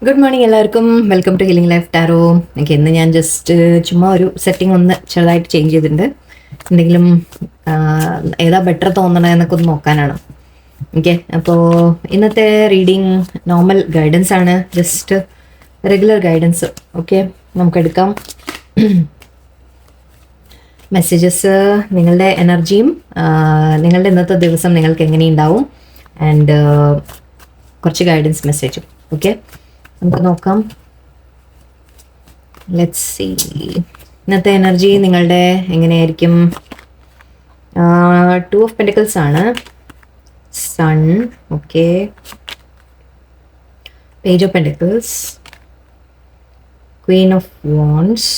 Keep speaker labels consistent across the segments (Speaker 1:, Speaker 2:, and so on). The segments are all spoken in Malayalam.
Speaker 1: ഗുഡ് മോർണിംഗ് എല്ലാവർക്കും. Welcome to healing life tarot. എനിക്ക് ഇന്ന് ഞാൻ ജസ്റ്റ് ചുമ്മാ ഒരു സെറ്റിംഗ് ഒന്ന് ചെറുതായിട്ട് ചേഞ്ച് ചെയ്തിട്ടുണ്ട്. എന്തെങ്കിലും ഏതാ ബെറ്റർ തോന്നണതെന്നൊക്കെ ഒന്ന് നോക്കാനാണ്. ഓക്കെ, അപ്പോൾ ഇന്നത്തെ റീഡിങ് നോർമൽ ഗൈഡൻസ് ആണ്, ജസ്റ്റ് റെഗുലർ ഗൈഡൻസ്. ഓക്കെ, നമുക്കെടുക്കാം. മെസ്സേജസ്, നിങ്ങളുടെ എനർജിയും നിങ്ങളുടെ ഇന്നത്തെ ദിവസം നിങ്ങൾക്ക് എങ്ങനെയുണ്ടാവും, ആൻഡ് കുറച്ച് ഗൈഡൻസ് മെസ്സേജും. ഓക്കെ, നമുക്ക് നോക്കാം. ലെറ്റ്സ് സീ ഇന്നത്തെ എനർജി നിങ്ങളുടെ എങ്ങനെയായിരിക്കും. 2 ഓഫ് പെൻറ്റിക്കിൾസ് ആണ്, sun. Okay, page of pentacles, queen of wands,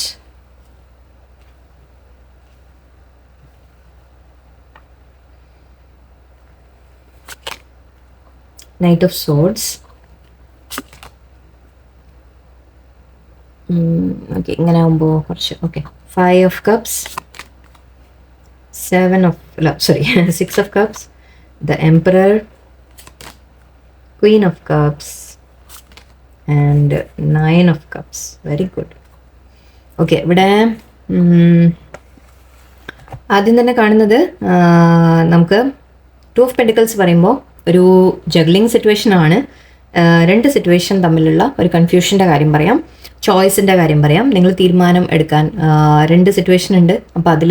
Speaker 1: knight of swords. Okay, ഇങ്ങനെ ആകുമ്പോൾ കുറച്ച് okay. 5 of cups, 6 of cups, the emperor, queen of cups and 9 of cups. Very good. Okay, ഇവിടെ ആദ്യം തന്നെ കാണുന്നത് നമുക്ക് 2 ഓഫ് പെൻറ്റിക്കിൾസ് പറയുമ്പോൾ ഒരു ജഗ്ലിംഗ് സിറ്റുവേഷൻ ആണ്. 2 സിറ്റുവേഷൻ തമ്മിലുള്ള ഒരു കൺഫ്യൂഷൻ്റെ കാര്യം പറയാം, ചോയ്സിൻ്റെ കാര്യം പറയാം. നിങ്ങൾ തീരുമാനം എടുക്കാൻ 2 സിറ്റുവേഷൻ ഉണ്ട്. അപ്പോൾ അതിൽ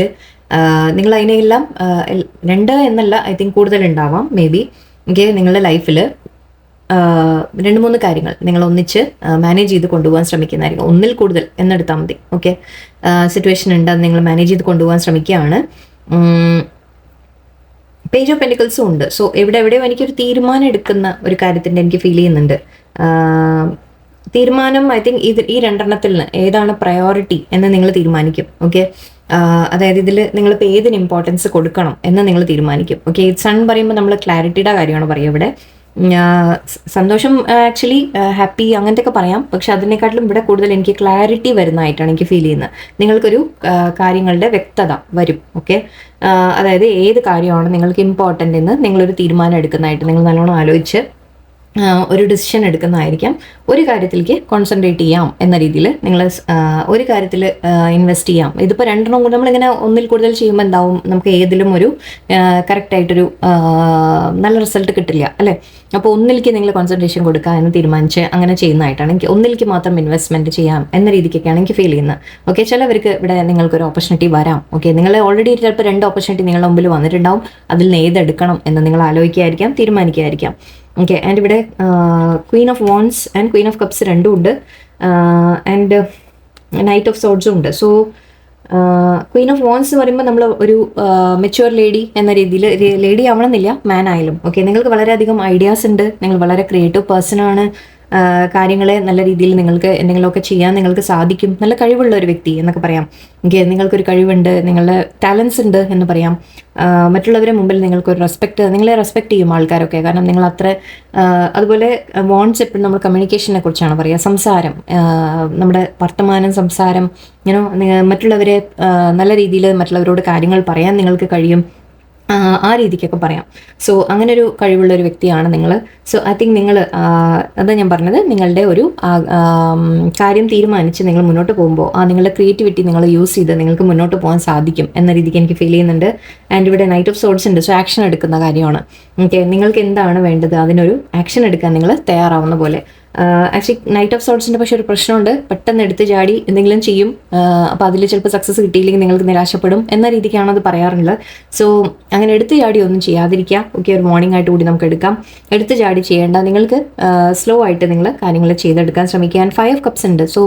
Speaker 1: നിങ്ങൾ അതിനെല്ലാം 2 എന്നല്ല, ഐ തിങ്ക് കൂടുതൽ ഉണ്ടാവാം മേ ബി. ഓക്കെ, നിങ്ങളുടെ ലൈഫിൽ 2-3 കാര്യങ്ങൾ നിങ്ങൾ ഒന്നിച്ച് മാനേജ് ചെയ്ത് കൊണ്ടുപോകാൻ ശ്രമിക്കുന്നതായിരിക്കും. ഒന്നിൽ കൂടുതൽ എന്നെടുത്താൽ മതി. ഓക്കെ, സിറ്റുവേഷൻ ഉണ്ട്, അത് നിങ്ങൾ മാനേജ് ചെയ്ത് കൊണ്ടുപോകാൻ ശ്രമിക്കുകയാണ്. പേജ് ഓഫ് പെൻറ്റിക്കിൾസും ഉണ്ട്. സോ എവിടെയോ എനിക്കൊരു തീരുമാനം എടുക്കുന്ന ഒരു കാര്യത്തിൻ്റെ എനിക്ക് ഫീൽ ചെയ്യുന്നുണ്ട്. തീരുമാനം ഐ തിങ്ക് ഈ 2 ഏതാണ് പ്രയോറിറ്റി എന്ന് നിങ്ങൾ തീരുമാനിക്കും. ഓക്കെ, അതായത് ഇതിൽ നിങ്ങളിപ്പോൾ ഏതിന് ഇമ്പോർട്ടൻസ് കൊടുക്കണം എന്ന് നിങ്ങൾ തീരുമാനിക്കും. ഓക്കെ, സൺ പറയുമ്പോൾ നമ്മൾ ക്ലാരിറ്റിയുടെ കാര്യമാണ് പറയുക ഇവിടെ. സന്തോഷം, ആക്ച്വലി ഹാപ്പി അങ്ങനത്തെ ഒക്കെ പറയാം. പക്ഷെ അതിനെക്കാട്ടിലും ഇവിടെ കൂടുതൽ എനിക്ക് ക്ലാരിറ്റി വരുന്നതായിട്ടാണ് എനിക്ക് ഫീൽ ചെയ്യുന്നത്. നിങ്ങൾക്കൊരു കാര്യങ്ങളുടെ വ്യക്തത വരും. ഓക്കെ, അതായത് ഏത് കാര്യമാണ് നിങ്ങൾക്ക് ഇമ്പോർട്ടൻ്റ് എന്ന് നിങ്ങളൊരു തീരുമാനം എടുക്കുന്നതായിട്ട് നിങ്ങൾ നല്ലോണം ആലോചിച്ച് ഒരു ഡിസിഷൻ എടുക്കുന്നതായിരിക്കാം. ഒരു കാര്യത്തിലേക്ക് കോൺസെൻട്രേറ്റ് ചെയ്യാം എന്ന രീതിയിൽ നിങ്ങൾ ഒരു കാര്യത്തിൽ ഇൻവെസ്റ്റ് ചെയ്യാം. ഇതിപ്പോൾ 2 കൂടെ നമ്മളിങ്ങനെ ഒന്നിൽ കൂടുതൽ ചെയ്യുമ്പോൾ എന്താവും, നമുക്ക് ഏതിലും ഒരു കറക്റ്റായിട്ടൊരു നല്ല റിസൾട്ട് കിട്ടില്ല അല്ലേ. അപ്പോൾ ഒന്നിലേക്ക് നിങ്ങൾ കോൺസെൻട്രേഷൻ കൊടുക്കുക എന്ന് തീരുമാനിച്ച് അങ്ങനെ ചെയ്യുന്നതായിട്ടാണ് എനിക്ക്. ഒന്നിലേക്ക് മാത്രം ഇൻവെസ്റ്റ്മെൻറ്റ് ചെയ്യാം എന്ന രീതിക്കൊക്കെയാണ് എനിക്ക് ഫീൽ ചെയ്യുന്നത്. ഓക്കെ, ചിലവർക്ക് ഇവിടെ നിങ്ങൾക്കൊരു ഓപ്പർച്യൂണിറ്റി വരാം. ഓക്കെ, നിങ്ങൾ ഓൾറെഡി ചിലപ്പോൾ 2 ഓപ്പർച്യൂണിറ്റി നിങ്ങളുടെ മുമ്പിൽ വന്നിട്ടുണ്ടാവും. അതിൽ നിന്ന് ഏതെടുക്കണം എന്ന് നിങ്ങൾ ആലോചിക്കുകയായിരിക്കാം, തീരുമാനിക്കുകയായിരിക്കാം. ഓക്കെ, ആൻഡ് ഇവിടെ Queen of wands and Queen of cups 2 ഉണ്ട്, ആൻഡ് നൈറ്റ് ഓഫ് സോർഡ്സും ഉണ്ട്. സോ ക്വീൻ ഓഫ് വാൻഡ്സ് പറയുമ്പോൾ നമ്മൾ ഒരു മെച്യൂർ ലേഡി എന്ന രീതിയിൽ, ലേഡി ആവണമെന്നില്ല, മാൻ ആയാലും. ഓക്കെ, നിങ്ങൾക്ക് വളരെയധികം ഐഡിയാസ് ഉണ്ട്, നിങ്ങൾ വളരെ ക്രിയേറ്റീവ് പേഴ്സൺ ആണ്. കാര്യങ്ങളെ നല്ല രീതിയിൽ നിങ്ങൾക്ക് എന്തെങ്കിലുമൊക്കെ ചെയ്യാൻ നിങ്ങൾക്ക് സാധിക്കും. നല്ല കഴിവുള്ള ഒരു വ്യക്തി എന്നൊക്കെ പറയാം. ഓക്കെ, നിങ്ങൾക്കൊരു കഴിവുണ്ട്, നിങ്ങളുടെ ടാലൻസ് ഉണ്ട് എന്ന് പറയാം. മറ്റുള്ളവരെ മുമ്പിൽ നിങ്ങൾക്കൊരു നിങ്ങളെ റെസ്പെക്ട് ചെയ്യും ആൾക്കാരൊക്കെ, കാരണം നിങ്ങൾ അത്ര. അതുപോലെ വാണ്ട്സ് എപ്പോഴും നമ്മൾ കമ്മ്യൂണിക്കേഷനെ കുറിച്ചാണ് പറയുക. സംസാരം, നമ്മുടെ വർത്തമാനം, സംസാരം, മറ്റുള്ളവരെ നല്ല രീതിയിൽ മറ്റുള്ളവരോട് കാര്യങ്ങൾ പറയാൻ നിങ്ങൾക്ക് കഴിയും. ആ രീതിക്കൊക്കെ പറയാം. സോ അങ്ങനെ ഒരു കഴിവുള്ള ഒരു വ്യക്തിയാണ് നിങ്ങൾ. സോ ഐ തിങ്ക് നിങ്ങൾ, അതാ ഞാൻ പറഞ്ഞത്, നിങ്ങളുടെ ഒരു കാര്യം തീരുമാനിച്ച് നിങ്ങൾ മുന്നോട്ട് പോകുമ്പോൾ നിങ്ങളുടെ ക്രിയേറ്റിവിറ്റി നിങ്ങൾ യൂസ് ചെയ്ത് നിങ്ങൾക്ക് മുന്നോട്ട് പോകാൻ സാധിക്കും എന്ന രീതിക്ക് എനിക്ക് ഫീൽ ചെയ്യുന്നുണ്ട്. ആൻഡ് ഇവിടെ നൈറ്റ് ഓഫ് സോർഡ്സ് ഉണ്ട്. സോ ആക്ഷൻ എടുക്കുന്ന കാര്യമാണ്. ഓക്കെ, നിങ്ങൾക്ക് എന്താണ് വേണ്ടത് അതിനൊരു ആക്ഷൻ എടുക്കാൻ നിങ്ങൾ തയ്യാറാവുന്ന പോലെ. ആക്ച്വലി നൈറ്റ് ഓഫ് സോർഡ്സിൻ്റെ പക്ഷേ ഒരു പ്രശ്നമുണ്ട്, പെട്ടെന്ന് എടുത്ത് ചാടി എന്തെങ്കിലും ചെയ്യും. അപ്പോൾ അതിൽ ചിലപ്പോൾ സക്സസ് കിട്ടിയില്ലെങ്കിൽ നിങ്ങൾക്ക് നിരാശപ്പെടും എന്ന രീതിക്കാണ് അത് പറയാറുള്ളത്. സോ അങ്ങനെ എടുത്ത് ചാടി ഒന്നും ചെയ്യാതിരിക്കുക. ഓക്കെ, ഒരു മോർണിംഗ് ആയിട്ട് കൂടി നമുക്ക് എടുക്കാം. എടുത്ത് ചാടി ചെയ്യേണ്ട, നിങ്ങൾക്ക് സ്ലോ ആയിട്ട് നിങ്ങൾ കാര്യങ്ങൾ ചെയ്തെടുക്കാൻ ശ്രമിക്കാൻ. 5 ഓഫ് കപ്സ് ഉണ്ട്. സോ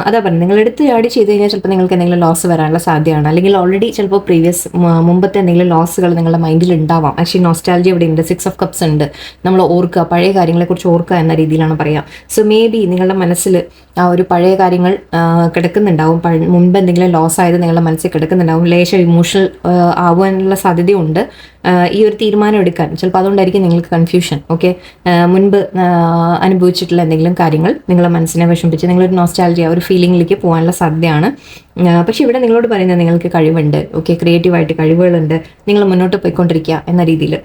Speaker 1: അതാ പറഞ്ഞത്, നിങ്ങൾ എടുത്ത് ചാടി ചെയ്ത് കഴിഞ്ഞാൽ ചിലപ്പോൾ നിങ്ങൾക്ക് എന്തെങ്കിലും ലോസ് വരാനുള്ള സാധ്യതയാണ്. അല്ലെങ്കിൽ ഓൾറെഡി ചിലപ്പോൾ മുമ്പത്തെ എന്തെങ്കിലും ലോസുകൾ നിങ്ങളുടെ മൈൻഡിൽ ഉണ്ടാവാം. ആക്ച്വലി നോസ്റ്റാൾജി ഇവിടെ ഉണ്ട്. 6 ഓഫ് കപ്സ് ഉണ്ട്. നമ്മൾ ഓർക്കുക, പഴയ കാര്യങ്ങളെക്കുറിച്ച് ഓർക്കുക എന്ന രീതിയിലാണ് പറയാം. സോ മേ ബി നിങ്ങളുടെ മനസ്സിൽ ആ ഒരു പഴയ കാര്യങ്ങൾ കിടക്കുന്നുണ്ടാവും. മുൻപ് എന്തെങ്കിലും ലോസ് ആയത് നിങ്ങളുടെ മനസ്സിൽ കിടക്കുന്നുണ്ടാവും. ലേശം ഇമോഷണൽ ആവാനുള്ള സാധ്യതയുണ്ട് ഈ ഒരു തീരുമാനം എടുക്കാൻ. ചിലപ്പോൾ അതുകൊണ്ടായിരിക്കും നിങ്ങൾക്ക് കൺഫ്യൂഷൻ. ഓക്കെ, മുൻപ് അനുഭവിച്ചിട്ടുള്ള എന്തെങ്കിലും കാര്യങ്ങൾ നിങ്ങളുടെ മനസ്സിനെ വിഷമിപ്പിച്ച് നിങ്ങളൊരു നോസ്റ്റാൾജി ഒരു ഫീലിംഗിലേക്ക് പോകാനുള്ള സാധ്യതയാണ്. പക്ഷെ ഇവിടെ നിങ്ങളോട് പറയുന്നത് നിങ്ങൾക്ക് കഴിവുണ്ട്. ഓക്കെ, ക്രിയേറ്റീവായിട്ട് കഴിവുകളുണ്ട്, നിങ്ങൾ മുന്നോട്ട് പോയിക്കൊണ്ടിരിക്കുക എന്ന രീതിയിൽ.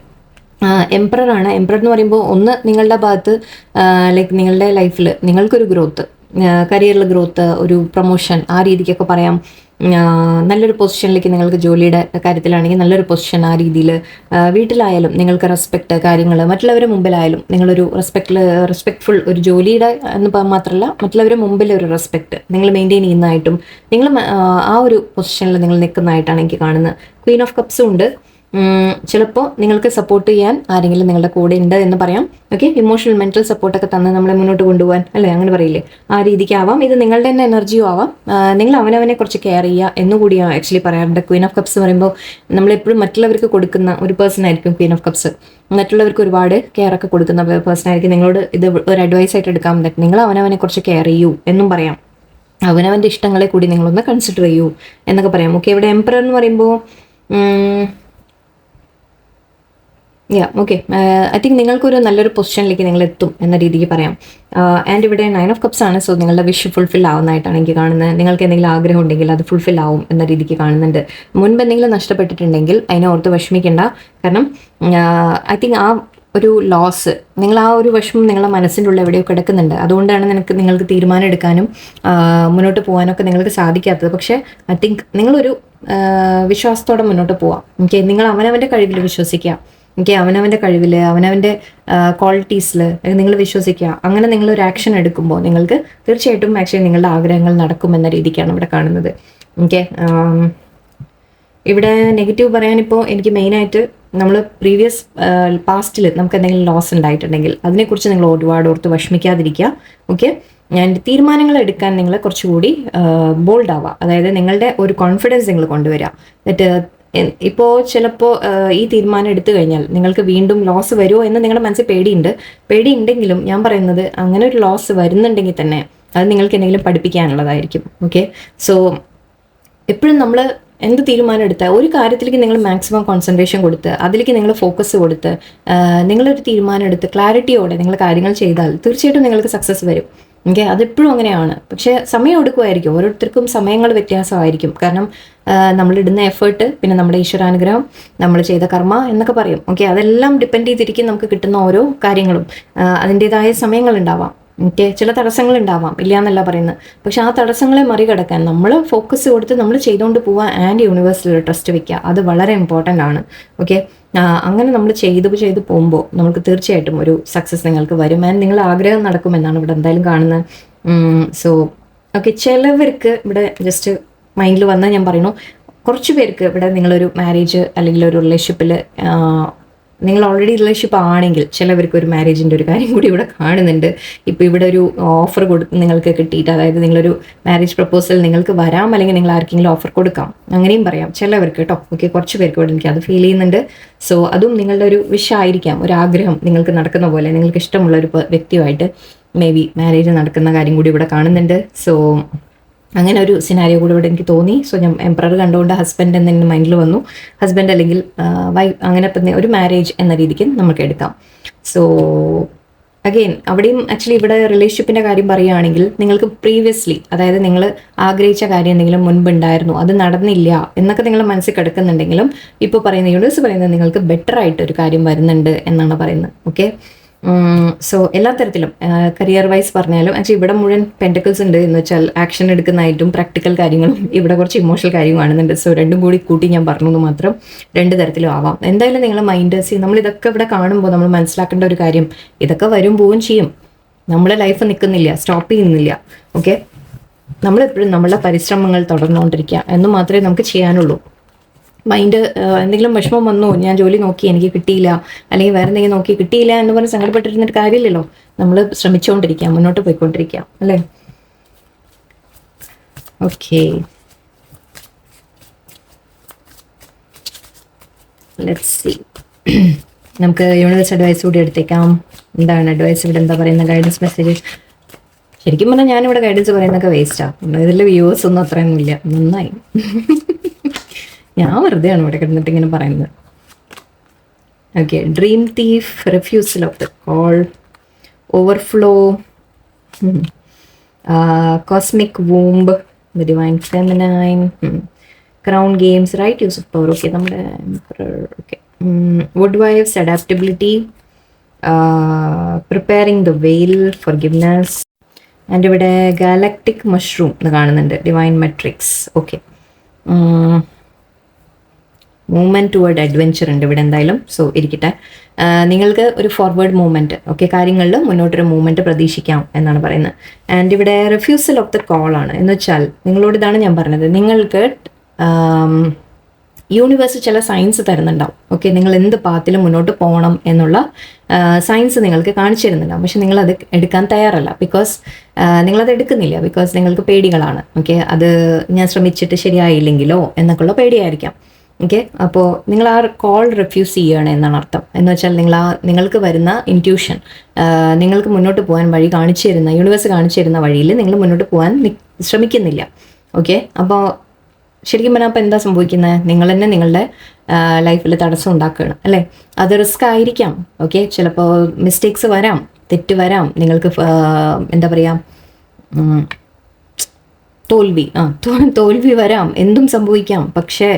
Speaker 1: എംപറർ ആണ്. എംപറർ എന്ന് പറയുമ്പോൾ ഒന്ന് നിങ്ങളുടെ ഭാഗത്ത് ലൈക്ക് നിങ്ങളുടെ ലൈഫിൽ നിങ്ങൾക്കൊരു ഗ്രോത്ത്, കരിയറിൽ ഗ്രോത്ത്, ഒരു പ്രൊമോഷൻ, ആ രീതിക്കൊക്കെ പറയാം. നല്ലൊരു പൊസിഷനിലേക്ക് നിങ്ങൾക്ക് ജോലിയുടെ കാര്യത്തിലാണെങ്കിൽ നല്ലൊരു പൊസിഷൻ, ആ രീതിയിൽ വീട്ടിലായാലും നിങ്ങൾക്ക് റെസ്പെക്റ്റ് കാര്യങ്ങൾ, മറ്റുള്ളവരുടെ മുമ്പിലായാലും നിങ്ങളൊരു റെസ്പെക്ട്ഫുൾ ഒരു ജോലിയുടെ എന്ന് മാത്രമല്ല മറ്റുള്ളവരുടെ മുമ്പിൽ ഒരു റെസ്പെക്റ്റ് നിങ്ങൾ മെയിൻറ്റെയിൻ ചെയ്യുന്നതായിട്ടും നിങ്ങൾ ആ ഒരു പൊസിഷനിൽ നിങ്ങൾ നിൽക്കുന്നതായിട്ടാണ് എനിക്ക് കാണുന്നത്. ക്വീൻ ഓഫ് കപ്സും ഉണ്ട്. ചിലപ്പോൾ നിങ്ങൾക്ക് സപ്പോർട്ട് ചെയ്യാൻ ആരെങ്കിലും നിങ്ങളുടെ കൂടെ ഉണ്ട് എന്ന് പറയാം. ഓക്കെ, ഇമോഷണൽ മെന്റൽ സപ്പോർട്ടൊക്കെ തന്ന് നമ്മളെ മുന്നോട്ട് കൊണ്ടുപോകാൻ, അല്ലേ, അങ്ങനെ പറയില്ലേ, ആ രീതിക്കാവാം. ഇത് നിങ്ങളുടെ തന്നെ എനർജിയും ആവാം. നിങ്ങൾ അവനവനെ കുറച്ച് കെയർ ചെയ്യുക എന്നുകൂടിയാണ് ആക്ച്വലി പറയാറുണ്ട്. ക്വീൻ ഓഫ് കപ്സ് പറയുമ്പോൾ നമ്മളെപ്പോഴും മറ്റുള്ളവർക്ക് കൊടുക്കുന്ന ഒരു പേഴ്സൺ ആയിരിക്കും ക്വീൻ ഓഫ് കപ്സ്. മറ്റുള്ളവർക്ക് ഒരുപാട് കെയർ ഒക്കെ കൊടുക്കുന്ന പേഴ്സൺ ആയിരിക്കും. നിങ്ങളോട് ഇത് ഒരു അഡ്വൈസ് ആയിട്ട് എടുക്കാൻ പറ്റും. നിങ്ങൾ അവനവനെ കുറച്ച് കെയർ ചെയ്യൂ എന്നും പറയാം. അവനവൻ്റെ ഇഷ്ടങ്ങളെ കൂടി നിങ്ങളൊന്ന് കൺസിഡർ ചെയ്യൂ എന്നൊക്കെ പറയാം. ഓക്കെ, ഇവിടെ എംപറർ എന്ന് പറയുമ്പോൾ ഓക്കെ, ഐ തിങ്ക് നിങ്ങൾക്കൊരു നല്ലൊരു പൊസിഷനിലേക്ക് നിങ്ങൾ എത്തും എന്ന രീതിക്ക് പറയാം. ആൻഡ് ഇവിടെ 9 ഓഫ് കപ്സ് ആണ്. സോ നിങ്ങളുടെ വിഷ് ഫുൾഫിൽ ആവുന്നതായിട്ടാണ് എനിക്ക് കാണുന്നത്. നിങ്ങൾക്ക് എന്തെങ്കിലും ആഗ്രഹം ഉണ്ടെങ്കിൽ അത് ഫുൾഫിൽ ആവും എന്ന രീതിക്ക് കാണുന്നുണ്ട്. മുൻപ് എന്തെങ്കിലും നഷ്ടപ്പെട്ടിട്ടുണ്ടെങ്കിൽ അതിനെ ഓർത്ത് വിഷമിക്കേണ്ട. കാരണം ഐ തിങ്ക് ആ ഒരു ലോസ്, നിങ്ങൾ ആ ഒരു വിഷമം നിങ്ങളുടെ മനസ്സിൻ്റെ ഉള്ളിൽ എവിടെയോ കിടക്കുന്നുണ്ട്. അതുകൊണ്ടാണ് നിങ്ങൾക്ക് തീരുമാനം എടുക്കാനും മുന്നോട്ട് പോകാനൊക്കെ നിങ്ങൾക്ക് സാധിക്കാത്തത്. പക്ഷേ ഐ തിങ്ക് നിങ്ങളൊരു വിശ്വാസത്തോടെ മുന്നോട്ട് പോവാം. ഓക്കെ, നിങ്ങൾ അവനവൻ്റെ കഴിവിൽ വിശ്വസിക്കുക. ഓക്കെ, അവനവൻ്റെ കഴിവിൽ, അവനവൻ്റെ ക്വാളിറ്റീസിൽ നിങ്ങൾ വിശ്വസിക്കുക. അങ്ങനെ നിങ്ങളൊരു ആക്ഷൻ എടുക്കുമ്പോൾ നിങ്ങൾക്ക് തീർച്ചയായിട്ടും ആക്ച്വലി നിങ്ങളുടെ ആഗ്രഹങ്ങൾ നടക്കുമെന്ന രീതിക്കാണ് ഇവിടെ കാണുന്നത്. ഓക്കെ, ഇവിടെ നെഗറ്റീവ് പറയാനിപ്പോൾ എനിക്ക് മെയിനായിട്ട് നമ്മൾ പ്രീവിയസ് പാസ്റ്റിൽ നമുക്ക് എന്തെങ്കിലും ലോസ് ഉണ്ടായിട്ടുണ്ടെങ്കിൽ അതിനെക്കുറിച്ച് നിങ്ങൾ ഒരുപാട് ഓർത്ത് വിഷമിക്കാതിരിക്കുക. ഓക്കെ, തീരുമാനങ്ങൾ എടുക്കാൻ നിങ്ങൾ കുറച്ചുകൂടി ബോൾഡ് ആവുക. അതായത് നിങ്ങളുടെ ഒരു കോൺഫിഡൻസ് നിങ്ങൾ കൊണ്ടുവരിക. എന്നിട്ട് ഇപ്പോൾ ചിലപ്പോൾ ഈ തീരുമാനം എടുത്തു കഴിഞ്ഞാൽ നിങ്ങൾക്ക് വീണ്ടും ലോസ് വരുമോ എന്ന് നിങ്ങളുടെ മനസ്സിൽ പേടിയുണ്ടെങ്കിലും ഞാൻ പറയുന്നത് അങ്ങനെ ഒരു ലോസ് വരുന്നുണ്ടെങ്കിൽ തന്നെ അത് നിങ്ങൾക്ക് എന്തെങ്കിലും പഠിപ്പിക്കാനുള്ളതായിരിക്കും. ഓക്കെ, സോ എപ്പോഴും നമ്മൾ എന്ത് തീരുമാനം എടുത്താൽ ഒരു കാര്യത്തിലേക്ക് നിങ്ങൾ മാക്സിമം കോൺസെൻട്രേഷൻ കൊടുത്ത് അതിലേക്ക് നിങ്ങൾ ഫോക്കസ് കൊടുത്ത് നിങ്ങളൊരു തീരുമാനം എടുത്ത് ക്ലാരിറ്റിയോടെ നിങ്ങൾ കാര്യങ്ങൾ ചെയ്താൽ തീർച്ചയായിട്ടും നിങ്ങൾക്ക് സക്സസ് വരും. ഓക്കെ, അതെപ്പോഴും അങ്ങനെയാണ്. പക്ഷേ സമയം എടുക്കുമായിരിക്കും, ഓരോരുത്തർക്കും സമയങ്ങൾ വ്യത്യാസമായിരിക്കും. കാരണം നമ്മളിടുന്ന എഫേർട്ട്, പിന്നെ നമ്മുടെ ഈശ്വരാനുഗ്രഹം, നമ്മൾ ചെയ്ത കർമ്മ എന്നൊക്കെ പറയും. ഓക്കെ, അതെല്ലാം ഡിപ്പെൻഡ് ചെയ്തിരിക്കും നമുക്ക് കിട്ടുന്ന ഓരോ കാര്യങ്ങളും. അതിൻ്റെതായ സമയങ്ങളുണ്ടാവാം. ഓക്കെ, ചില തടസ്സങ്ങളുണ്ടാവാം, ഇല്ല എന്നല്ല പറയുന്നത്. പക്ഷെ ആ തടസ്സങ്ങളെ മറികടക്കാൻ നമ്മൾ ഫോക്കസ് കൊടുത്ത് നമ്മൾ ചെയ്തുകൊണ്ട് പോവാൻ ആൻഡ് യൂണിവേഴ്സിൽ ട്രസ്റ്റ് വെക്കുക, അത് വളരെ ഇമ്പോർട്ടൻ്റ് ആണ്. ഓക്കെ, അങ്ങനെ നമ്മൾ ചെയ്ത് പോകുമ്പോൾ നമുക്ക് തീർച്ചയായിട്ടും ഒരു സക്സസ് നിങ്ങൾക്ക് വരും. ആൻഡ് നിങ്ങൾ ആഗ്രഹം നടക്കുമെന്നാണ് ഇവിടെ എന്തായാലും കാണുന്നത്. സോ ഓക്കെ, ചിലവർക്ക് ഇവിടെ ജസ്റ്റ് മൈൻഡിൽ വന്നാൽ ഞാൻ പറയുന്നു, കുറച്ച് പേർക്ക് ഇവിടെ നിങ്ങളൊരു മാരേജ് അല്ലെങ്കിൽ ഒരു റിലേഷൻഷിപ്പിൽ നിങ്ങൾ ഓൾറെഡി റിലേഷൻഷിപ്പ് ആണെങ്കിൽ ചിലവർക്ക് ഒരു മാരേജിൻ്റെ ഒരു കാര്യം കൂടി ഇവിടെ കാണുന്നുണ്ട്. ഇപ്പോൾ ഇവിടെ ഒരു ഓഫർ നിങ്ങൾക്ക് കിട്ടിയിട്ട്, അതായത് നിങ്ങളൊരു മാരേജ് പ്രപ്പോസൽ നിങ്ങൾക്ക് വരാം, അല്ലെങ്കിൽ നിങ്ങൾ ആർക്കെങ്കിലും ഓഫർ കൊടുക്കാം, അങ്ങനെയും പറയാം ചിലവർക്ക് കേട്ടോ. ഓക്കെ, കുറച്ച് പേർക്ക് ഇവിടെ എനിക്ക് അത് ഫീൽ ചെയ്യുന്നുണ്ട്. സോ അതും നിങ്ങളുടെ ഒരു വിഷ് ആയിരിക്കാം, ഒരു ആഗ്രഹം നിങ്ങൾക്ക് നടക്കുന്ന പോലെ, നിങ്ങൾക്ക് ഇഷ്ടമുള്ള ഒരു വ്യക്തിയുമായിട്ട് മേ ബി മാരേജ് നടക്കുന്ന കാര്യം കൂടി ഇവിടെ കാണുന്നുണ്ട്. സോ അങ്ങനെ ഒരു സിനാരിയോ കൂടി ഇവിടെ എനിക്ക് തോന്നി. സോ ഞാൻ എംപറർ കണ്ടുകൊണ്ട് ഹസ്ബൻഡ് എന്നെ മൈൻഡിൽ വന്നു. ഹസ്ബൻഡ് അല്ലെങ്കിൽ വൈഫ്, അങ്ങനെ ഒരു മാരേജ് എന്ന രീതിക്ക് നമുക്ക് എടുക്കാം. സോ അഗെയിൻ അവിടെയും ആക്ച്വലി ഇവിടെ റിലേഷൻഷിപ്പിൻ്റെ കാര്യം പറയുകയാണെങ്കിൽ നിങ്ങൾക്ക് പ്രീവിയസ്ലി, അതായത് നിങ്ങൾ ആഗ്രഹിച്ച കാര്യം എന്തെങ്കിലും മുൻപ് ഉണ്ടായിരുന്നു, അത് നടന്നില്ല എന്നൊക്കെ നിങ്ങൾ മനസ്സിൽ കിടക്കുന്നുണ്ടെങ്കിലും ഇപ്പോൾ പറയുന്ന യൂണിവേഴ്സ് പറയുന്നത് നിങ്ങൾക്ക് ബെറ്റർ ആയിട്ട് ഒരു കാര്യം വരുന്നുണ്ട് എന്നാണ് പറയുന്നത്. ഓക്കെ, സോ എല്ലാ തരത്തിലും കരിയർ വൈസ് പറഞ്ഞാലും ആക്ച്വലി ഇവിടെ മുഴുവൻ പെൻറ്റക്കിൾസ് ഉണ്ട് എന്ന് വെച്ചാൽ ആക്ഷൻ എടുക്കുന്നതായിട്ടും പ്രാക്ടിക്കൽ കാര്യങ്ങളും ഇവിടെ കുറച്ച് ഇമോഷണൽ കാര്യം കാണുന്നുണ്ട്. സോ രണ്ടും കൂടി കൂട്ടി ഞാൻ പറഞ്ഞെന്ന് മാത്രം, രണ്ട് തരത്തിലും ആവാം. എന്തായാലും നിങ്ങളെ മൈൻഡ് നമ്മൾ ഇതൊക്കെ ഇവിടെ കാണുമ്പോൾ നമ്മൾ മനസ്സിലാക്കേണ്ട ഒരു കാര്യം, ഇതൊക്കെ വരും പോവും ചെയ്യും, നമ്മുടെ ലൈഫ് നിൽക്കുന്നില്ല, സ്റ്റോപ്പ് ചെയ്യുന്നില്ല. ഓക്കെ, നമ്മളെപ്പോഴും നമ്മളുടെ പരിശ്രമങ്ങൾ തുടർന്നുകൊണ്ടിരിക്കുക എന്ന് മാത്രമേ നമുക്ക് ചെയ്യാനുള്ളൂ. മൈൻഡ് എന്തെങ്കിലും വിഷമം വന്നു, ഞാൻ ജോലി നോക്കി എനിക്ക് കിട്ടിയില്ല, അല്ലെങ്കിൽ വേറെ എന്തെങ്കിലും നോക്കി കിട്ടിയില്ല എന്ന് പറഞ്ഞ് സങ്കടപ്പെട്ടിരുന്നിട്ട് കാര്യമില്ലല്ലോ. നമ്മൾ ശ്രമിച്ചുകൊണ്ടിരിക്കുക, മുന്നോട്ട് പോയിക്കൊണ്ടിരിക്കുക, അല്ലേ? Okay, let's see. നമുക്ക് യൂണിവേഴ്സ് അഡ്വൈസ് കൂടി എടുത്തേക്കാം. എന്താണ് അഡ്വൈസ് ഇവിടെ, എന്താ പറയുന്ന ഗൈഡൻസ് മെസ്സേജ്? ശരിക്കും പറഞ്ഞാൽ ഞാനിവിടെ ഗൈഡൻസ് പറയുന്നതൊക്കെ വേസ്റ്റാണ്. ഇതിൽ വ്യൂവേഴ്സ് ഒന്നും അത്രയൊന്നുമില്ല. നന്നായി, ഞാൻ വെറുതെയാണ് ഇവിടെ കിടന്നിട്ട് ഇങ്ങനെ പറയുന്നത്. Okay, dream thief, refusal of the call, overflow, cosmic womb, the divine feminine, crown games, right use of power. Okay, നമ്മുടെ okay wood wives adaptability, preparing the veil, forgiveness. And ഇവിടെ ഗാലക്റ്റിക് മഷ്റൂം എന്ന് കാണുന്നുണ്ട്, divine matrix. Okay, movement toward adventure ഉണ്ട് ഇവിടെ എന്തായാലും. സോ ഇരിക്കട്ടെ, നിങ്ങൾക്ക് ഒരു ഫോർവേഡ് മൂവ്മെൻറ്റ്, ഓക്കെ, കാര്യങ്ങളിൽ മുന്നോട്ടൊരു മൂവ്മെൻറ്റ് പ്രതീക്ഷിക്കാം എന്നാണ് പറയുന്നത്. ആൻഡ് ഇവിടെ റിഫ്യൂസൽ ഓഫ് ദ കോൾ ആണ്. എന്ന് വെച്ചാൽ നിങ്ങളോട് ഇതാണ് ഞാൻ പറഞ്ഞത്, നിങ്ങൾക്ക് യൂണിവേഴ്സ് ചില സയൻസ് തരുന്നുണ്ടാവും. ഓക്കെ, നിങ്ങൾ എന്ത് പാത്തിൽ മുന്നോട്ട് പോകണം എന്നുള്ള സയൻസ് നിങ്ങൾക്ക് കാണിച്ചു തരുന്നുണ്ടാവും. പക്ഷെ നിങ്ങളത് എടുക്കാൻ തയ്യാറല്ല, ബിക്കോസ് നിങ്ങളത് എടുക്കുന്നില്ല, ബിക്കോസ് നിങ്ങൾക്ക് പേടികളാണ്. ഓക്കെ, അത് ഞാൻ ശ്രമിച്ചിട്ട് ശരിയായില്ലെങ്കിലോ എന്നൊക്കെയുള്ള പേടിയായിരിക്കാം. ഓക്കെ, അപ്പോൾ നിങ്ങൾ ആ കോൾ റിഫ്യൂസ് ചെയ്യുകയാണ് എന്നാണ് അർത്ഥം. എന്ന് വെച്ചാൽ നിങ്ങൾക്ക് വരുന്ന ഇൻറ്റ്യൂഷൻ, നിങ്ങൾക്ക് മുന്നോട്ട് പോകാൻ വഴി കാണിച്ചു തരുന്ന, യൂണിവേഴ്സ് കാണിച്ചു തരുന്ന വഴിയിൽ നിങ്ങൾ മുന്നോട്ട് പോകാൻ ശ്രമിക്കുന്നില്ല. ഓക്കെ, അപ്പോൾ ശരിക്കും പറഞ്ഞാൽ അപ്പോൾ എന്താ സംഭവിക്കുന്നത്? നിങ്ങൾ തന്നെ നിങ്ങളുടെ ലൈഫിൽ തടസ്സം ഉണ്ടാക്കുകയാണ് അല്ലേ? അത് റിസ്ക് ആയിരിക്കാം. ഓക്കെ, ചിലപ്പോൾ മിസ്റ്റേക്സ് വരാം, തെറ്റ് വരാം, നിങ്ങൾക്ക് എന്താ പറയുക, തോൽവി വരാം, എന്തും സംഭവിക്കാം. പക്ഷേ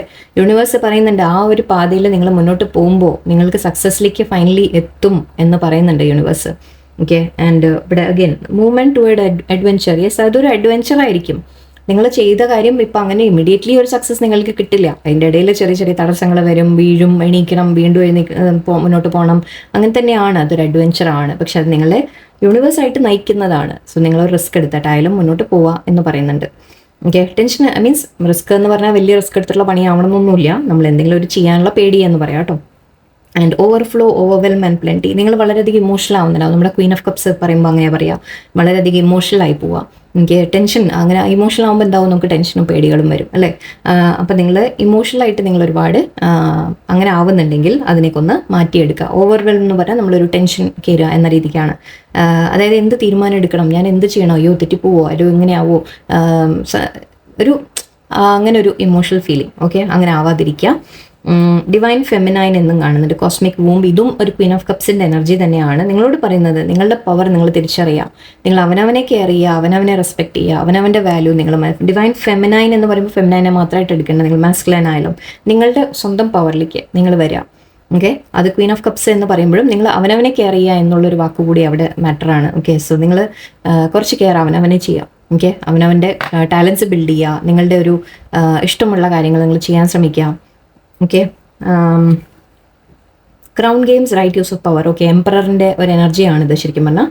Speaker 1: യൂണിവേഴ്സ് പറയുന്നുണ്ട് ആ ഒരു പാതയിൽ നിങ്ങൾ മുന്നോട്ട് പോകുമ്പോൾ നിങ്ങൾക്ക് സക്സസ്സിലേക്ക് ഫൈനലി എത്തും എന്ന് പറയുന്നുണ്ട് യൂണിവേഴ്സ്. ഓക്കെ, ആൻഡ് ഇവിടെ again movement toward adventure. Yes, അതൊരു അഡ്വെഞ്ചർ ആയിരിക്കും. നിങ്ങൾ ചെയ്ത കാര്യം ഇപ്പം അങ്ങനെ ഇമ്മീഡിയറ്റ്ലി ഒരു സക്സസ് നിങ്ങൾക്ക് കിട്ടില്ല. അതിൻ്റെ ഇടയിൽ ചെറിയ ചെറിയ തടസ്സങ്ങൾ വരും, വീഴും, എണീക്കണം, വീണ്ടും മുന്നോട്ട് പോകണം. അങ്ങനെ തന്നെയാണ്, അതൊരു അഡ്വെഞ്ചറാണ്. പക്ഷെ അത് നിങ്ങളെ യൂണിവേഴ്സായിട്ട് നയിക്കുന്നതാണ്. സോ നിങ്ങൾ റിസ്ക് എടുത്തിട്ടായാലും മുന്നോട്ട് പോവുക എന്ന് പറയുന്നുണ്ട്. ഓക്കെ, ടെൻഷൻ മീൻസ് റിസ്ക് എന്ന് പറഞ്ഞാൽ വലിയ റിസ്ക് എടുത്തിട്ടുള്ള പണിയാവണമെന്നൊന്നുമില്ല, നമ്മൾ എന്തെങ്കിലും ഒരു ചെയ്യാനുള്ള പേടി എന്ന് പറയാം കേട്ടോ. And overflow, overwhelm and plenty. നിങ്ങൾ വളരെയധികം ഇമോഷണൽ ആവുന്നുണ്ടാവും. നമ്മുടെ ക്വീൻ ഓഫ് കപ്സ് പറയുമ്പോൾ അങ്ങനെ പറയാം, വളരെയധികം ഇമോഷണൽ ആയി പോവുക. എനിക്ക് ടെൻഷൻ, അങ്ങനെ ഇമോഷണൽ ആകുമ്പോൾ എന്താവും, നമുക്ക് ടെൻഷനും പേടികളും വരും അല്ലേ? അപ്പം നിങ്ങൾ ഇമോഷണലായിട്ട് നിങ്ങൾ ഒരുപാട് അങ്ങനെ ആവുന്നുണ്ടെങ്കിൽ അതിനേക്കൊന്ന് മാറ്റിയെടുക്കുക. ഓവർവെൽം എന്ന് പറഞ്ഞാൽ നമ്മളൊരു ടെൻഷൻ കയറുക എന്ന രീതിക്കാണ്. അതായത് എന്ത് തീരുമാനം എടുക്കണം, ഞാൻ എന്ത് ചെയ്യണോ, അയ്യോ തെറ്റിപ്പോവോ, അല്ലോ ഇങ്ങനെയാവോ, ഒരു അങ്ങനെ ഒരു ഇമോഷണൽ ഫീലിംഗ്. ഓക്കെ, അങ്ങനെ ആവാതിരിക്കുക. ഡിവൈൻ ഫെമിനൈൻ എന്നും കാണുന്നുണ്ട്, കോസ്മിക് വൂംബ്. ഇതും ഒരു ക്വീൻ ഓഫ് കപ്സിൻ്റെ എനർജി തന്നെയാണ്. നിങ്ങളോട് പറയുന്നത് നിങ്ങളുടെ പവർ നിങ്ങൾ തിരിച്ചറിയുക, നിങ്ങൾ അവനവനെ കെയർ ചെയ്യുക, അവനവനെ റെസ്പെക്ട് ചെയ്യുക, അവനവൻ്റെ വാല്യൂ നിങ്ങൾ. ഡിവൈൻ ഫെമിനൈൻ എന്ന് പറയുമ്പോൾ ഫെമിനൈനെ മാത്രമായിട്ട് എടുക്കേണ്ടത്, നിങ്ങൾ മാസ്കുലൈൻ ആയാലും നിങ്ങളുടെ സ്വന്തം പവറിലേക്ക് നിങ്ങൾ വരിക. ഓക്കെ, അത് ക്വീൻ ഓഫ് കപ്സ് എന്ന് പറയുമ്പോഴും നിങ്ങൾ അവനവനെ കെയർ ചെയ്യുക എന്നുള്ളൊരു വാക്കുകൂടി അവിടെ മാറ്ററാണ്. ഓക്കെ, സോ നിങ്ങൾ കുറച്ച് കെയർ അവനവനെ ചെയ്യുക. ഓക്കെ, അവനവൻ്റെ ടാലൻസ് ബിൽഡ് ചെയ്യുക, നിങ്ങളുടെ ഒരു ഇഷ്ടമുള്ള കാര്യങ്ങൾ നിങ്ങൾ ചെയ്യാൻ ശ്രമിക്കുക. Okay, crown games, right use of power. Okay, എംപററിൻ്റെ ഒരു എനർജിയാണിത് ശരിക്കും പറഞ്ഞാൽ.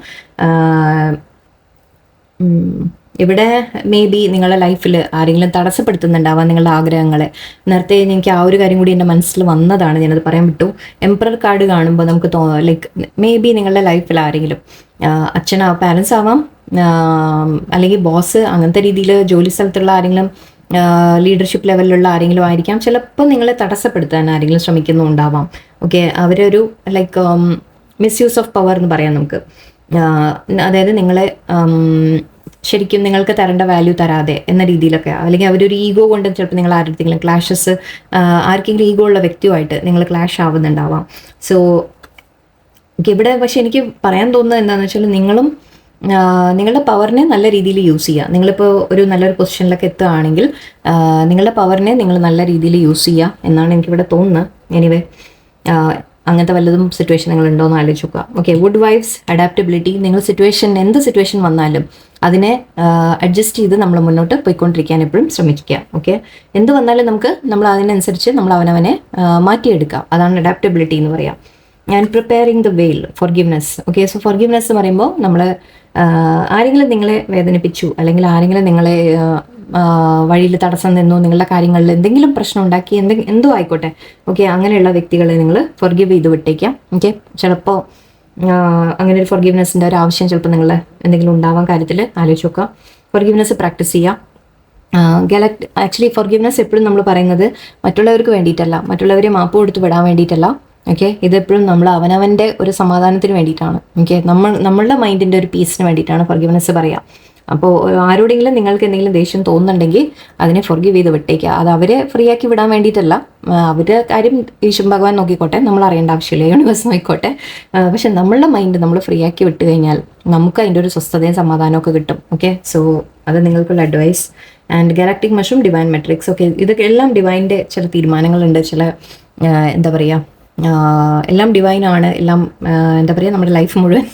Speaker 1: ഇവിടെ മേ ബി നിങ്ങളുടെ ലൈഫിൽ ആരെങ്കിലും തടസ്സപ്പെടുത്തുന്നുണ്ടാവാം നിങ്ങളുടെ ആഗ്രഹങ്ങളെ. നേരത്തെ എനിക്ക് ആ ഒരു കാര്യം കൂടി എൻ്റെ മനസ്സിൽ വന്നതാണ്, ഞാനത് പറയാൻ വിട്ടു. എംപറർ കാർഡ് കാണുമ്പോൾ നമുക്ക് ലൈക്ക് മേ ബി നിങ്ങളുടെ ലൈഫിൽ ആരെങ്കിലും പാരൻസ് ആവാം, അല്ലെങ്കിൽ ബോസ്, അങ്ങനത്തെ രീതിയിൽ ജോലി സ്ഥലത്തുള്ള ആരെങ്കിലും, ലീഡർഷിപ്പ് ലെവലിലുള്ള ആരെങ്കിലും ആയിരിക്കാം. ചിലപ്പോൾ നിങ്ങളെ തടസ്സപ്പെടുത്താൻ ആരെങ്കിലും ശ്രമിക്കുന്നുണ്ടാവാം. ഓക്കെ, അവരൊരു ലൈക്ക് മിസ്യൂസ് ഓഫ് പവർ എന്ന് പറയാം നമുക്ക്. അതായത് നിങ്ങളെ ശരിക്കും നിങ്ങൾക്ക് തരേണ്ട വാല്യൂ തരാതെ എന്ന രീതിയിലൊക്കെ, അല്ലെങ്കിൽ അവരൊരു ഈഗോ കൊണ്ട് ചിലപ്പോൾ നിങ്ങൾ ആരുടെങ്കിലും ക്ലാഷസ്, ആർക്കെങ്കിലും ഈഗോ ഉള്ള വ്യക്തിയുമായിട്ട് നിങ്ങൾ ക്ലാഷ് ആവുന്നുണ്ടാവാം. സോ ഇവിടെ പക്ഷെ എനിക്ക് പറയാൻ തോന്നുന്നത് എന്താണെന്ന് വെച്ചാൽ, നിങ്ങളുടെ പവറിനെ നല്ല രീതിയിൽ യൂസ് ചെയ്യുക. നിങ്ങളിപ്പോൾ ഒരു നല്ലൊരു പൊസിഷനിലൊക്കെ എത്തുകയാണെങ്കിൽ നിങ്ങളുടെ പവറിനെ നിങ്ങൾ നല്ല രീതിയിൽ യൂസ് ചെയ്യുക എന്നാണ് എനിക്കിവിടെ തോന്നുന്നത്. എനിവേ, അങ്ങനത്തെ വല്ലതും സിറ്റുവേഷൻ നിങ്ങൾ ഉണ്ടോ എന്ന് ആലോചിച്ച് നോക്കുക. Okay, wood wives adaptability. നിങ്ങൾ എന്ത് സിറ്റുവേഷൻ വന്നാലും അതിനെ അഡ്ജസ്റ്റ് ചെയ്ത് നമ്മൾ മുന്നോട്ട് പോയിക്കൊണ്ടിരിക്കാൻ എപ്പോഴും ശ്രമിക്കുക. ഓക്കെ, എന്ത് വന്നാലും നമ്മൾ അതിനനുസരിച്ച് നമ്മൾ അവനവനെ മാറ്റിയെടുക്കുക. അതാണ് അഡാപ്റ്റബിലിറ്റി എന്ന് പറയാം. And preparing the veil, forgiveness. Okay, so forgiveness എന്ന് പറയുമ്പോൾ നമ്മൾ ആരെങ്കിലും നിങ്ങളെ വേദനിപ്പിച്ചു, അല്ലെങ്കിൽ ആരെങ്കിലും നിങ്ങളെ വഴിയിൽ തടസ്സം നിന്നു, നിങ്ങളുടെ കാര്യങ്ങളിൽ എന്തെങ്കിലും പ്രശ്നം ഉണ്ടാക്കി, എന്തോ ആയിക്കോട്ടെ. ഓക്കെ, അങ്ങനെയുള്ള വ്യക്തികളെ നിങ്ങൾ ഫോർഗിവ് ചെയ്ത് വിട്ടേക്കാം. ഓക്കെ, ചിലപ്പോൾ അങ്ങനെ ഒരു ഫോർഗിവ്നെസ്സിൻ്റെ ഒരു ആവശ്യം ചിലപ്പോൾ നിങ്ങൾ എന്തെങ്കിലും ഉണ്ടാവാൻ കാര്യത്തിൽ ആലോചിച്ച് നോക്കുക. ഫോർഗിവ്നെസ് പ്രാക്ടീസ് ചെയ്യുക. ആക്ച്വലി ഫോർഗിവ്നെസ് എപ്പോഴും നമ്മൾ പറയുന്നത് മറ്റുള്ളവർക്ക് വേണ്ടിയിട്ടല്ല, മറ്റുള്ളവരെ മാപ്പ് കൊടുത്ത് വിടാൻ വേണ്ടിയിട്ടല്ല. ഓക്കെ, ഇതെപ്പോഴും നമ്മൾ അവനവൻ്റെ ഒരു സമാധാനത്തിന് വേണ്ടിയിട്ടാണ്. ഓക്കെ, നമ്മളുടെ മൈൻഡിൻ്റെ ഒരു പീസിന് വേണ്ടിയിട്ടാണ് ഫോർഗിവ്നെസ് പറയുക. അപ്പോൾ ആരോടെങ്കിലും നിങ്ങൾക്ക് എന്തെങ്കിലും ദേഷ്യം തോന്നുന്നുണ്ടെങ്കിൽ അതിനെ ഫോർഗിവ് ചെയ്ത് വിട്ടേക്കുക. അത് അവരെ ഫ്രീ ആക്കി വിടാൻ വേണ്ടിയിട്ടല്ല, അവരുടെ കാര്യം ഈശ്വരൻ ഭഗവാൻ നോക്കിക്കോട്ടെ, നമ്മൾ അറിയേണ്ട ആവശ്യമില്ല, യൂണിവേഴ്സ് നോക്കിക്കോട്ടെ. പക്ഷെ നമ്മളുടെ മൈൻഡ് നമ്മൾ ഫ്രീ ആക്കി വിട്ട് കഴിഞ്ഞാൽ നമുക്ക് അതിൻ്റെ ഒരു സ്വസ്ഥതയും സമാധാനമൊക്കെ കിട്ടും. ഓക്കെ, സോ അത് നിങ്ങൾക്കുള്ള advice. And galactic mushroom, divine matrix. Okay, ഇതൊക്കെ എല്ലാം ഡിവൈൻ്റെ ചില തീരുമാനങ്ങളുണ്ട്, ചില എന്താ പറയുക, എല്ലാം ഡിവൈനാണ്, എല്ലാം എന്താ പറയുക, നമ്മുടെ ലൈഫ് മുഴുവൻ.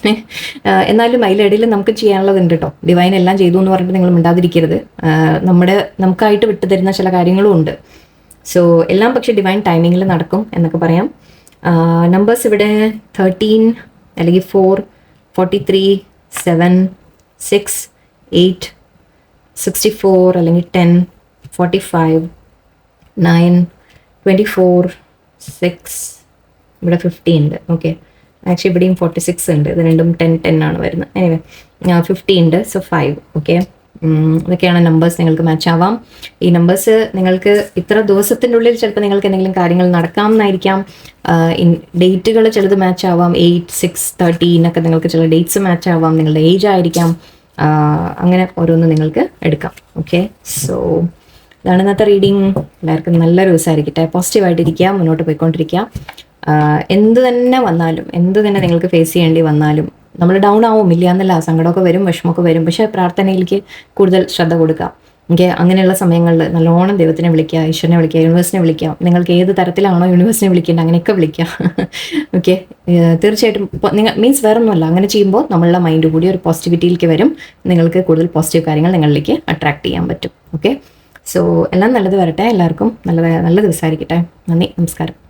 Speaker 1: എന്നാലും അതിലിടയിൽ നമുക്ക് ചെയ്യാനുള്ളതുണ്ട് കേട്ടോ. ഡിവൈൻ എല്ലാം ചെയ്തു എന്ന് പറഞ്ഞിട്ട് നിങ്ങൾ മിണ്ടാതിരിക്കരുത്. നമുക്കായിട്ട് വിട്ടുതരുന്ന ചില കാര്യങ്ങളും ഉണ്ട്. സോ എല്ലാം പക്ഷേ ഡിവൈൻ ടൈമിങ്ങിൽ നടക്കും എന്നൊക്കെ പറയാം. നമ്പേഴ്സ് ഇവിടെ 13 അല്ലെങ്കിൽ 4, 43, 7, 6, 8, 64 അല്ലെങ്കിൽ 10, 45, 9, 24, 6, ഇവിടെ 50 ഉണ്ട്. ഓക്കെ, ആക്ച്വലി ഇവിടെയും 46 ഉണ്ട്. ഇത് രണ്ടും 10 ആണ് വരുന്നത്. എനിവേ 50 ഉണ്ട്. സോ 5. ഓക്കെ, ഇതൊക്കെയാണ് നമ്പേഴ്സ്. നിങ്ങൾക്ക് മാച്ച് ആവാം. ഈ നമ്പേഴ്സ് നിങ്ങൾക്ക് ഇത്ര ദിവസത്തിൻ്റെ ഉള്ളിൽ ചിലപ്പോൾ നിങ്ങൾക്ക് എന്തെങ്കിലും കാര്യങ്ങൾ നടക്കാം എന്നായിരിക്കാം. ഡേറ്റുകൾ ചിലത് മാച്ച് ആവാം. 8, 6, 13 ഒക്കെ നിങ്ങൾക്ക് ചില ഡേറ്റ്സ് മാച്ച് ആവാം. നിങ്ങളുടെ ഏജ് ആയിരിക്കാം. അങ്ങനെ ഓരോന്ന് നിങ്ങൾക്ക് എടുക്കാം. ഓക്കെ, സോ ഇതാണ് ഇന്നത്തെ റീഡിങ്. എല്ലാവർക്കും നല്ലൊരു ദിവസമായിരിക്കട്ടെ. പോസിറ്റീവായിട്ടിരിക്കുക, മുന്നോട്ട് പോയിക്കൊണ്ടിരിക്കുക. എന്ത് തന്നെ വന്നാലും, എന്ത് തന്നെ നിങ്ങൾക്ക് ഫേസ് ചെയ്യേണ്ടി വന്നാലും നമ്മൾ ഡൗൺ ആവും, ഇല്ല എന്നല്ല, സങ്കടമൊക്കെ വരും, വിഷമമൊക്കെ വരും. പക്ഷേ പ്രാർത്ഥനയിലേക്ക് കൂടുതൽ ശ്രദ്ധ കൊടുക്കുക. ഓക്കെ, അങ്ങനെയുള്ള സമയങ്ങളിൽ നല്ലോണം ദൈവത്തിനെ വിളിക്കുക, ഈശ്വരനെ വിളിക്കുക, യൂണിവേഴ്സിനെ വിളിക്കുക. നിങ്ങൾക്ക് ഏത് തരത്തിലാണോ യൂണിവേഴ്സിനെ വിളിക്കേണ്ടത് അങ്ങനെയൊക്കെ വിളിക്കുക. ഓക്കെ, തീർച്ചയായിട്ടും നിങ്ങൾ മീൻസ് വേറൊന്നുമല്ല, അങ്ങനെ ചെയ്യുമ്പോൾ നമ്മളുടെ മൈൻഡ് കൂടി ഒരു പോസിറ്റിവിറ്റിയിലേക്ക് വരും. നിങ്ങൾക്ക് കൂടുതൽ പോസിറ്റീവ് കാര്യങ്ങൾ നിങ്ങളിലേക്ക് അട്രാക്ട് ചെയ്യാൻ പറ്റും. ഓക്കെ, സോ എല്ലാം നല്ലത് വരട്ടെ. എല്ലാവർക്കും നല്ല ദിവസമായിരിക്കട്ടെ. നന്ദി, നമസ്കാരം.